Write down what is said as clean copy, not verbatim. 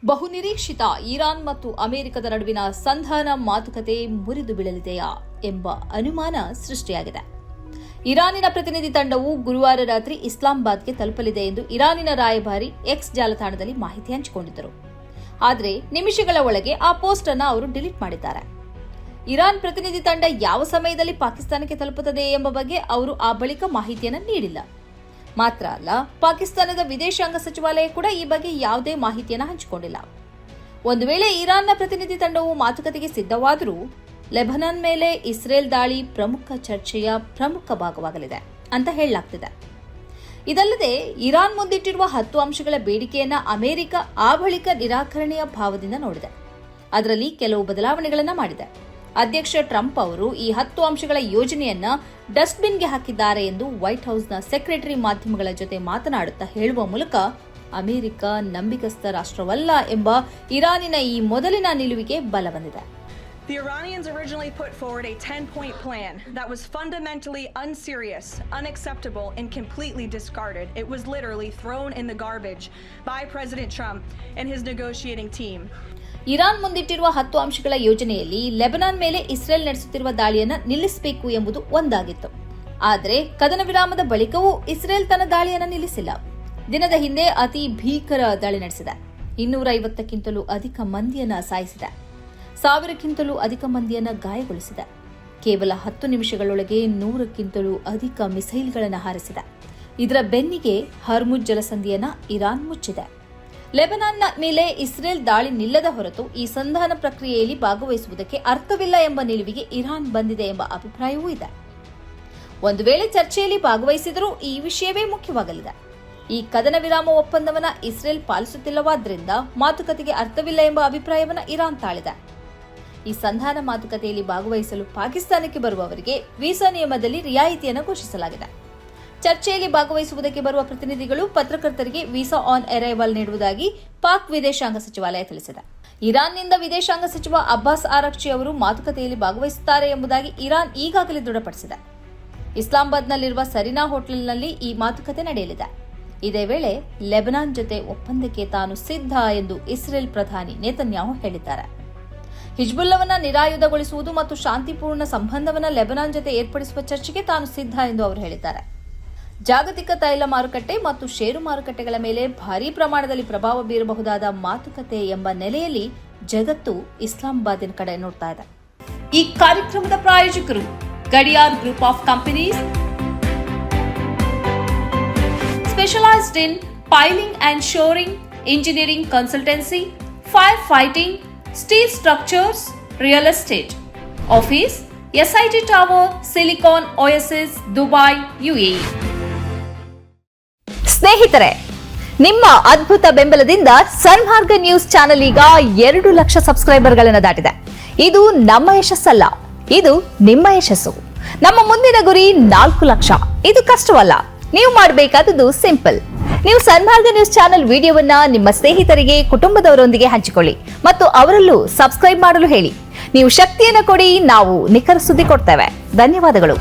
ಬಹುನಿರೀಕ್ಷಿತ ಇರಾನ್ ಮತ್ತು ಅಮೆರಿಕದ ನಡುವಿನ ಸಂಧಾನ ಮಾತುಕತೆ ಮುರಿದು ಬೀಳಲಿದೆಯಾ ಎಂಬ ಅನುಮಾನ ಸೃಷ್ಟಿಯಾಗಿದೆ. ಇರಾನಿನ ಪ್ರತಿನಿಧಿ ತಂಡವು ಗುರುವಾರ ರಾತ್ರಿ ಇಸ್ಲಾಮಾಬಾದ್ಗೆ ತಲುಪಲಿದೆ ಎಂದು ಇರಾನಿನ ರಾಯಭಾರಿ ಎಕ್ಸ್ ಜಾಲತಾಣದಲ್ಲಿ ಮಾಹಿತಿ ಹಂಚಿಕೊಂಡಿದ್ದರು. ಆದರೆ ನಿಮಿಷಗಳ ಒಳಗೆ ಆ ಪೋಸ್ಟ್ ಅನ್ನು ಅವರು ಡಿಲೀಟ್ ಮಾಡಿದ್ದಾರೆ. ಇರಾನ್ ಪ್ರತಿನಿಧಿ ತಂಡ ಯಾವ ಸಮಯದಲ್ಲಿ ಪಾಕಿಸ್ತಾನಕ್ಕೆ ತಲುಪುತ್ತದೆ ಎಂಬ ಬಗ್ಗೆ ಅವರು ಆ ಬಳಿಕ ಮಾಹಿತಿಯನ್ನು ನೀಡಿಲ್ಲ. ಮಾತ್ರ ಅಲ್ಲ, ಪಾಕಿಸ್ತಾನದ ವಿದೇಶಾಂಗ ಸಚಿವಾಲಯ ಕೂಡ ಈ ಬಗ್ಗೆ ಯಾವುದೇ ಮಾಹಿತಿಯನ್ನು ಹಂಚಿಕೊಂಡಿಲ್ಲ. ಒಂದು ವೇಳೆ ಇರಾನ್ನ ಪ್ರತಿನಿಧಿ ತಂಡವು ಮಾತುಕತೆಗೆ ಸಿದ್ಧವಾದರೂ ಲೆಬನಾನ್ ಮೇಲೆ ಇಸ್ರೇಲ್ ದಾಳಿ ಪ್ರಮುಖ ಚರ್ಚೆಯ ಪ್ರಮುಖ ಭಾಗವಾಗಲಿದೆ ಅಂತ ಹೇಳಲಾಗ್ತಿದೆ. ಇದಲ್ಲದೆ ಇರಾನ್ ಮುಂದಿಟ್ಟಿರುವ 10 ಅಂಶಗಳ ಬೇಡಿಕೆಯನ್ನ ಅಮೆರಿಕ ಆ ಬಳಿಕ ನಿರಾಕರಣೆಯ ಭಾವದಿಂದ ನೋಡಿದೆ. ಅದರಲ್ಲಿ ಕೆಲವು ಬದಲಾವಣೆಗಳನ್ನು ಮಾಡಿದೆ. ಅಧ್ಯಕ್ಷ ಟ್ರಂಪ್ ಅವರು ಈ 10 ಅಂಶಗಳ ಯೋಜನೆಯನ್ನ ಡಸ್ಟ್ಬಿನ್ಗೆ ಹಾಕಿದ್ದಾರೆ ಎಂದು ವೈಟ್ ಹೌಸ್ನ ಸೆಕ್ರೆಟರಿ ಮಾಧ್ಯಮಗಳ ಜೊತೆ ಮಾತನಾಡುತ್ತಾ ಹೇಳುವ ಮೂಲಕ ಅಮೆರಿಕ ನಂಬಿಕಸ್ಥ ರಾಷ್ಟ್ರವಲ್ಲ ಎಂಬ ಇರಾನಿನ ಈ ಮೊದಲಿನ ನಿಲುವಿಗೆ ಬಲ ಬಂದಿದೆ. The Iranians originally put forward a 10-point plan that was fundamentally unserious, unacceptable, and completely discarded. It was literally thrown in the garbage by President Trump and his negotiating team. Iran ಮುಂದಿಟ್ಟಿರುವ 10 ಅಂಶಗಳ ಯೋಜನೆಯಲ್ಲಿ Lebanon ಮೇಲೆ Israel ನಡೆಸುತ್ತಿರುವ ದಾಳಿಯನ್ನು ನಿಲ್ಲಿಸಬೇಕು ಎಂಬುದು ಒಂದಾಗಿತ್ತು. ಆದರೆ ಕದನ ವಿರಾಮದ ಬಳಿಕವೂ ಇಸ್ರೇಲ್ ತನ್ನ ದಾಳಿಯನ್ನು ನಿಲ್ಲಿಸಿಲ್ಲ. ದಿನದ ಹಿಂದೆ ಅತಿ ಭೀಕರ ದಾಳಿ ನಡೆಸಿದೆ. 250ಕ್ಕಿಂತಲೂ ಅಧಿಕ ಮಂದಿಯನ್ನ ಸಾಯಿಸಿದೆ. 1000ಕ್ಕಿಂತಲೂ ಅಧಿಕ ಮಂದಿಯನ್ನ ಗಾಯಗೊಳಿಸಿದೆ. ಕೇವಲ 10 ನಿಮಿಷಗಳೊಳಗೆ 100ಕ್ಕಿಂತಲೂ ಅಧಿಕ ಮಿಸೈಲ್ಗಳನ್ನು ಹಾರಿಸಿದೆ. ಇದರ ಬೆನ್ನಿಗೆ ಹರ್ಮುಜ್ ಜಲಸಂಧಿಯನ್ನ ಇರಾನ್ ಮುಚ್ಚಿದೆ. ಲೆಬನಾನ್ನ ಮೇಲೆ ಇಸ್ರೇಲ್ ದಾಳಿ ನಿಲ್ಲದ ಹೊರತು ಈ ಸಂಧಾನ ಪ್ರಕ್ರಿಯೆಯಲ್ಲಿ ಭಾಗವಹಿಸುವುದಕ್ಕೆ ಅರ್ಥವಿಲ್ಲ ಎಂಬ ನಿಲುವಿಗೆ ಇರಾನ್ ಬಂದಿದೆ ಎಂಬ ಅಭಿಪ್ರಾಯವೂ ಇದೆ. ಒಂದು ವೇಳೆ ಚರ್ಚೆಯಲ್ಲಿ ಭಾಗವಹಿಸಿದರೂ ಈ ವಿಷಯವೇ ಮುಖ್ಯವಾಗಲಿದೆ. ಈ ಕದನ ವಿರಾಮ ಒಪ್ಪಂದವನ್ನ ಇಸ್ರೇಲ್ ಪಾಲಿಸುತ್ತಿಲ್ಲವಾದ್ರಿಂದ ಮಾತುಕತೆಗೆ ಅರ್ಥವಿಲ್ಲ ಎಂಬ ಅಭಿಪ್ರಾಯವನ್ನ ಇರಾನ್ ತಾಳಿದೆ. ಈ ಸಂಧಾನ ಮಾತುಕತೆಯಲ್ಲಿ ಭಾಗವಹಿಸಲು ಪಾಕಿಸ್ತಾನಕ್ಕೆ ಬರುವವರಿಗೆ ವೀಸಾ ನಿಯಮದಲ್ಲಿ ರಿಯಾಯಿತಿಯನ್ನು ಘೋಷಿಸಲಾಗಿದೆ. ಚರ್ಚೆಯಲ್ಲಿ ಭಾಗವಹಿಸುವುದಕ್ಕೆ ಬರುವ ಪ್ರತಿನಿಧಿಗಳು ಪತ್ರಕರ್ತರಿಗೆ ವೀಸಾ ಆನ್ ಅರೈವಲ್ ನೀಡುವುದಾಗಿ ಪಾಕ್ ವಿದೇಶಾಂಗ ಸಚಿವಾಲಯ ತಿಳಿಸಿದೆ. ಇರಾನ್ನಿಂದ ವಿದೇಶಾಂಗ ಸಚಿವ ಅಬ್ಬಾಸ್ ಆರಕ್ಚಿ ಅವರು ಮಾತುಕತೆಯಲ್ಲಿ ಭಾಗವಹಿಸುತ್ತಾರೆ ಎಂಬುದಾಗಿ ಇರಾನ್ ಈಗಾಗಲೇ ದೃಢಪಡಿಸಿದೆ. ಇಸ್ಲಾಮಾಬಾದ್ನಲ್ಲಿರುವ ಸರಿನಾ ಹೋಟೆಲ್ನಲ್ಲಿ ಈ ಮಾತುಕತೆ ನಡೆಯಲಿದೆ. ಇದೇ ವೇಳೆ ಲೆಬನಾನ್ ಜೊತೆ ಒಪ್ಪಂದಕ್ಕೆ ತಾನು ಸಿದ್ಧ ಎಂದು ಇಸ್ರೇಲ್ ಪ್ರಧಾನಿ ನೇತನ್ಯಾಹು ಹೇಳಿದ್ದಾರೆ. ಹಿಜ್ಬುಲ್ಲವನ್ನ ನಿರಾಯುಧಗೊಳಿಸುವುದು ಮತ್ತು ಶಾಂತಿಪೂರ್ಣ ಸಂಬಂಧವನ್ನು ಲೆಬನಾನ್ ಜೊತೆ ಏರ್ಪಡಿಸುವ ಚರ್ಚೆಗೆ ತಾನು ಸಿದ್ಧ ಎಂದು ಅವರು ಹೇಳಿದ್ದಾರೆ. ಜಾಗತಿಕ ತೈಲ ಮಾರುಕಟ್ಟೆ ಮತ್ತು ಷೇರು ಮಾರುಕಟ್ಟೆಗಳ ಮೇಲೆ ಭಾರೀ ಪ್ರಮಾಣದಲ್ಲಿ ಪ್ರಭಾವ ಬೀರಬಹುದಾದ ಮಾತುಕತೆ ಎಂಬ ನೆಲೆಯಲ್ಲಿ ಜಗತ್ತು ಇಸ್ಲಾಮಾಬಾದಿನ ಕಡೆ ನೋಡ್ತಾ ಇದೆ. ಈ ಕಾರ್ಯಕ್ರಮದ ಪ್ರಾಯೋಜಕರು Gadiyar group of companies, specialized in piling and shoring, engineering consultancy, firefighting, steel structures, real estate. Office, SIT Tower, Silicon Oasis, Dubai, UAE. ಸ್ನೇಹಿತರೆ, ನಿಮ್ಮ ಅದ್ಭುತ ಬೆಂಬಲದಿಂದ ಸನ್ಮಾರ್ಗ ನ್ಯೂಸ್ ಚಾನೆಲ್ ಈಗ 2 ಲಕ್ಷ ಸಬ್ಸ್ಕ್ರೈಬರ್ಗಳನ್ನು ದಾಟಿದೆ. ಇದು ನಮ್ಮ ಯಶಸ್ಸಲ್ಲ, ಇದು ನಿಮ್ಮ ಯಶಸ್ಸು. ನಮ್ಮ ಮುಂದಿನ ಗುರಿ 4 ಲಕ್ಷ. ಇದು ಕಷ್ಟವಲ್ಲ. ನೀವು ಮಾಡಬೇಕಾದದ್ದು ಸಿಂಪಲ್. ನೀವು ಸನ್ಮಾರ್ಗ ನ್ಯೂಸ್ ಚಾನೆಲ್ ವಿಡಿಯೋವನ್ನ ನಿಮ್ಮ ಸ್ನೇಹಿತರಿಗೆ, ಕುಟುಂಬದವರೊಂದಿಗೆ ಹಂಚಿಕೊಳ್ಳಿ ಮತ್ತು ಅವರಲ್ಲೂ ಸಬ್ಸ್ಕ್ರೈಬ್ ಮಾಡಲು ಹೇಳಿ. ನೀವು ಶಕ್ತಿಯನ್ನು ಕೊಡಿ, ನಾವು ನಿಖರ ಸುದ್ದಿ ಕೊಡ್ತೇವೆ. ಧನ್ಯವಾದಗಳು.